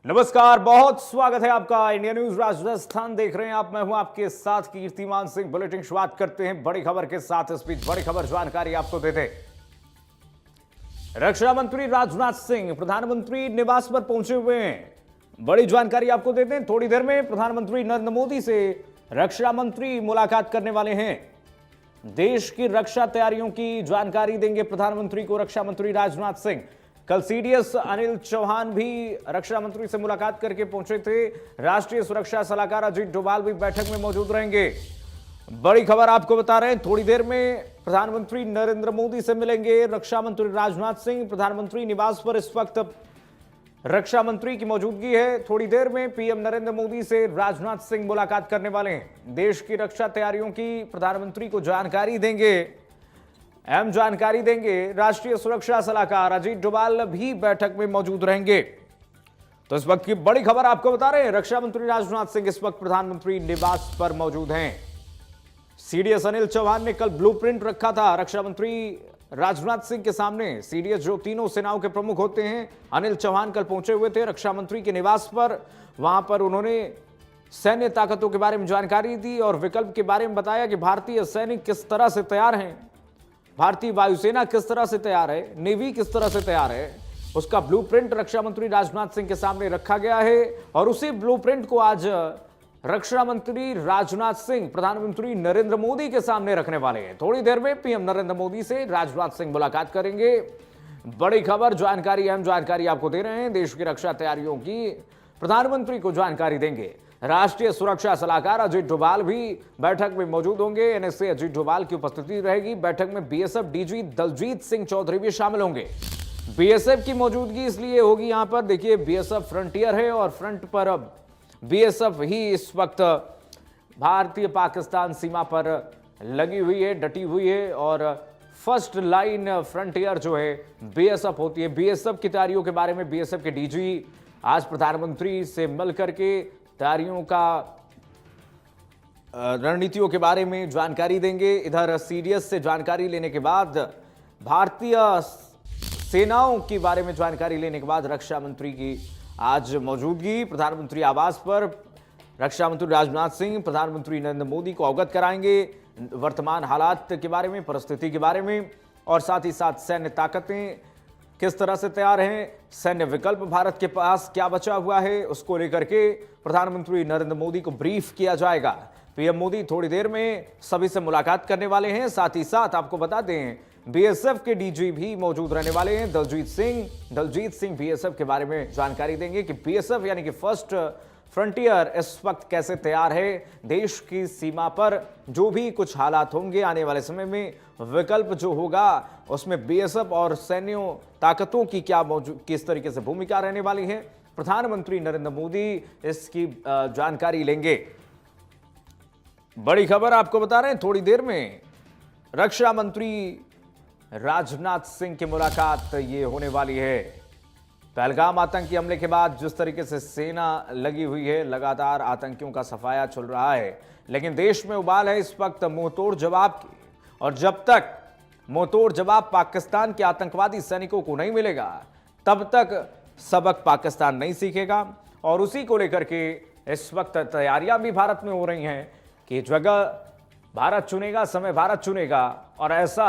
नमस्कार, बहुत स्वागत है आपका। इंडिया न्यूज राजस्थान देख रहे हैं आप। मैं हूं आपके साथ कीर्तिमान सिंह। बुलेटिन शुरुआत करते हैं बड़ी खबर के साथ। इस बीच बड़ी खबर जानकारी आपको देते। रक्षा मंत्री राजनाथ सिंह प्रधानमंत्री निवास पर पहुंचे हुए हैं। बड़ी जानकारी आपको देते हैं। थोड़ी देर में प्रधानमंत्री नरेंद्र मोदी से रक्षा मंत्री मुलाकात करने वाले हैं। देश की रक्षा तैयारियों की जानकारी देंगे प्रधानमंत्री को रक्षा मंत्री राजनाथ सिंह। कल सीडीएस अनिल चौहान भी रक्षा मंत्री से मुलाकात करके पहुंचे थे। राष्ट्रीय सुरक्षा सलाहकार अजीत डोभाल भी बैठक में मौजूद रहेंगे। बड़ी खबर आपको बता रहे हैं। थोड़ी देर में प्रधानमंत्री नरेंद्र मोदी से मिलेंगे रक्षा मंत्री राजनाथ सिंह। प्रधानमंत्री निवास पर इस वक्त रक्षा मंत्री की मौजूदगी है। थोड़ी देर में पीएम नरेंद्र मोदी से राजनाथ सिंह मुलाकात करने वाले हैं। देश की रक्षा तैयारियों की प्रधानमंत्री को जानकारी देंगे। अहम जानकारी देंगे। राष्ट्रीय सुरक्षा सलाहकार अजीत डोभाल भी बैठक में मौजूद रहेंगे। तो इस वक्त की बड़ी खबर आपको बता रहे हैं। रक्षा मंत्री राजनाथ सिंह इस वक्त प्रधानमंत्री निवास पर मौजूद हैं। सीडीएस अनिल चौहान ने कल ब्लूप्रिंट रखा था रक्षा मंत्री राजनाथ सिंह के सामने। सीडीएस जो तीनों सेनाओं के प्रमुख होते हैं, अनिल चौहान कल पहुंचे हुए थे रक्षा मंत्री के निवास पर। वहां पर उन्होंने सैन्य ताकतों के बारे में जानकारी दी और विकल्प के बारे में बताया कि भारतीय सैनिक किस तरह से तैयार हैं, भारतीय वायुसेना किस तरह से तैयार है, नेवी किस तरह से तैयार है। उसका ब्लूप्रिंट रक्षा मंत्री राजनाथ सिंह के सामने रखा गया है और उसी ब्लूप्रिंट को आज रक्षा मंत्री राजनाथ सिंह प्रधानमंत्री नरेंद्र मोदी के सामने रखने वाले हैं। थोड़ी देर में पीएम नरेंद्र मोदी से राजनाथ सिंह मुलाकात करेंगे। बड़ी खबर, जानकारी, अहम जानकारी आपको दे रहे हैं। देश की रक्षा तैयारियों की प्रधानमंत्री को जानकारी देंगे। राष्ट्रीय सुरक्षा सलाहकार अजीत डोभाल भी बैठक में मौजूद होंगे। एनएसए अजीत डोभाल की उपस्थिति रहेगी। बैठक में बीएसएफ डीजी दलजीत सिंह चौधरी भी शामिल होंगे। बीएसएफ की मौजूदगी इसलिए होगी यहां पर, देखिए बीएसएफ फ्रंटियर है और फ्रंट पर अब बीएसएफ ही इस वक्त भारतीय पाकिस्तान सीमा पर लगी हुई है, डटी हुई है और फर्स्ट लाइन फ्रंटियर जो है बीएसएफ होती है। बीएसएफ की तैयारियों के बारे में बीएसएफ के डीजी आज प्रधानमंत्री से मिलकर के तैयारियों का रणनीतियों के बारे में जानकारी देंगे। इधर सीडीएस से जानकारी लेने के बाद, भारतीय सेनाओं के बारे में जानकारी लेने के बाद रक्षा मंत्री की आज मौजूदगी प्रधानमंत्री आवास पर। रक्षा मंत्री राजनाथ सिंह प्रधानमंत्री नरेंद्र मोदी को अवगत कराएंगे वर्तमान हालात के बारे में, परिस्थिति के बारे में और साथ ही साथ सैन्य ताकतें किस तरह से तैयार हैं, सैन्य विकल्प भारत के पास क्या बचा हुआ है, उसको लेकर के प्रधानमंत्री नरेंद्र मोदी को ब्रीफ किया जाएगा। पीएम मोदी थोड़ी देर में सभी से मुलाकात करने वाले हैं। साथ ही साथ आपको बता दें बीएसएफ के डीजी भी मौजूद रहने वाले हैं दलजीत सिंह बीएसएफ के बारे में जानकारी देंगे कि बीएसएफ यानी कि फर्स्ट फ्रंटियर इस वक्त कैसे तैयार है। देश की सीमा पर जो भी कुछ हालात होंगे आने वाले समय में, विकल्प जो होगा उसमें बीएसएफ और सैन्य ताकतों की किस तरीके से भूमिका रहने वाली है, प्रधानमंत्री नरेंद्र मोदी इसकी जानकारी लेंगे। बड़ी खबर आपको बता रहे हैं। थोड़ी देर में रक्षा मंत्री राजनाथ सिंह की मुलाकात ये होने वाली है। पहलगाम आतंकी हमले के बाद जिस तरीके से सेना लगी हुई है, लगातार आतंकियों का सफाया चल रहा है, लेकिन देश में उबाल है इस वक्त मुंहतोड़ जवाब की। और जब तक मुंहतोड़ जवाब पाकिस्तान के आतंकवादी सैनिकों को नहीं मिलेगा, तब तक सबक पाकिस्तान नहीं सीखेगा। और उसी को लेकर के इस वक्त तैयारियां भी भारत में हो रही हैं कि जगह भारत चुनेगा, समय भारत चुनेगा और ऐसा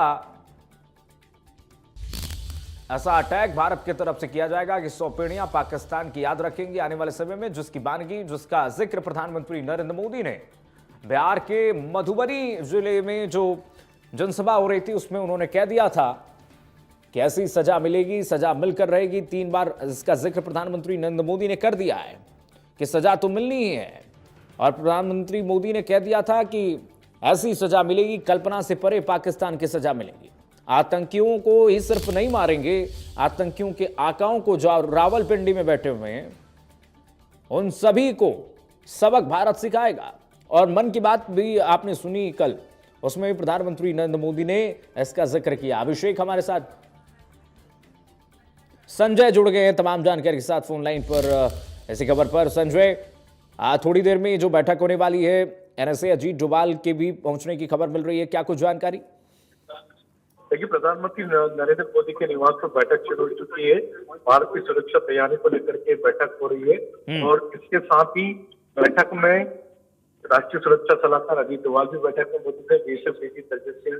अटैक भारत की तरफ से किया जाएगा कि 100 पीढ़ियां पाकिस्तान की याद रखेंगी आने वाले समय में, जिसकी बानगी, जिसका जिक्र प्रधानमंत्री नरेंद्र मोदी ने बिहार के मधुबनी जिले में जो जनसभा हो रही थी उसमें उन्होंने कह दिया था कि ऐसी सजा मिलेगी, सजा मिलकर रहेगी। 3 बार इसका जिक्र प्रधानमंत्री नरेंद्र मोदी ने कर दिया है कि सजा तो मिलनी ही है। और प्रधानमंत्री मोदी ने कह दिया था कि ऐसी सजा मिलेगी, कल्पना से परे पाकिस्तान की सजा मिलेगी। आतंकियों को ही सिर्फ नहीं मारेंगे, आतंकियों के आकाओं को जो रावलपिंडी में बैठे हुए हैं उन सभी को सबक भारत सिखाएगा। और मन की बात भी आपने सुनी कल, उसमें भी प्रधानमंत्री नरेंद्र मोदी ने इसका जिक्र किया। अभिषेक हमारे साथ, संजय जुड़ गए हैं तमाम जानकारी के साथ फोन लाइन पर ऐसी खबर पर। संजय, थोड़ी देर में जो बैठक होने वाली है, एनएसए अजीत डोभाल के भी पहुंचने की खबर मिल रही है, क्या कुछ जानकारी? देखिए, प्रधानमंत्री नरेंद्र मोदी के निवास पर बैठक शुरू हो चुकी है। भारत की सुरक्षा तैयारी को लेकर के बैठक हो रही है और इसके साथ ही बैठक में राष्ट्रीय सुरक्षा सलाहकार अजीत डोभाल भी बैठक में मौजूद है। बीएसएफ डीजी तरजेश सिंह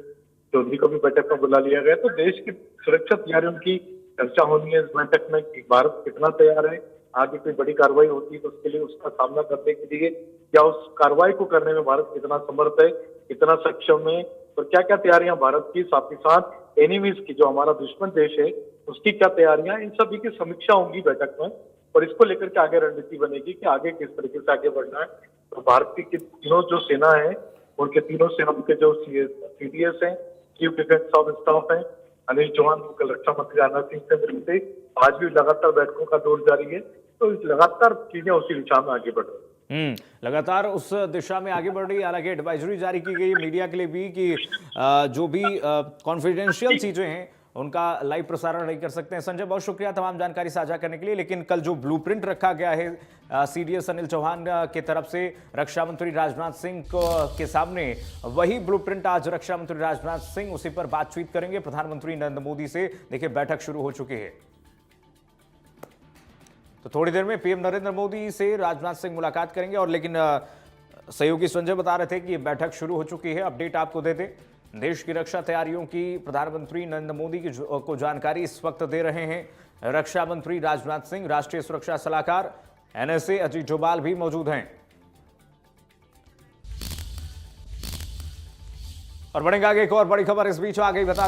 चौधरी को भी बैठक में बुला लिया गया। तो देश की सुरक्षा तैयारियों की चर्चा होनी है इस बैठक में कि भारत कितना तैयार है, आगे कोई बड़ी कार्रवाई होती है तो उसके लिए उसका सामना करने के लिए या उस कार्रवाई को करने में भारत कितना समर्थ है, कितना सक्षम है और क्या क्या तैयारियां भारत की, साथ ही साथ एनिमीज की, जो हमारा दुश्मन देश है, उसकी क्या तैयारियां, इन सभी की समीक्षा होगी बैठक में और इसको लेकर के आगे रणनीति बनेगी कि आगे किस तरीके से आगे बढ़ना है। तो भारत की तीनों जो सेना है, उनके तीनों सेनाओं के जो सीडीएस हैं, चीफ डिफेंस ऑफ स्टाफ हैं, अनिल चौहान कल रक्षा मंत्री राजनाथ सिंह से मिलते, आज भी लगातार बैठकों का दौर जारी है। तो लगातार चीजें उसी दिशा में आगे बढ़ रही है। लगातार उस दिशा में आगे बढ़ रही है। हालांकि एडवाइजरी जारी की गई है मीडिया के लिए भी कि जो भी कॉन्फिडेंशियल चीजें हैं उनका लाइव प्रसारण नहीं कर सकते हैं। संजय, बहुत शुक्रिया तमाम जानकारी साझा करने के लिए। लेकिन कल जो ब्लूप्रिंट रखा गया है सीडीएस अनिल चौहान की तरफ से रक्षा मंत्री राजनाथ सिंह के सामने, वही ब्लूप्रिंट आज रक्षा मंत्री राजनाथ सिंह उसी पर बातचीत करेंगे प्रधानमंत्री नरेंद्र मोदी से। देखिए, बैठक शुरू हो चुकी है। तो थोड़ी देर में पीएम नरेंद्र मोदी से राजनाथ सिंह मुलाकात करेंगे। और लेकिन सहयोगी संजय बता रहे थे कि ये बैठक शुरू हो चुकी है। अपडेट आपको दे दें, देश की रक्षा तैयारियों की प्रधानमंत्री नरेंद्र मोदी को जानकारी इस वक्त दे रहे हैं रक्षा मंत्री राजनाथ सिंह। राष्ट्रीय सुरक्षा सलाहकार एनएसए अजीत डोभाल भी मौजूद हैं। और बढ़ेंगे आगे, एक और बड़ी खबर इस बीच आ गई, बता दें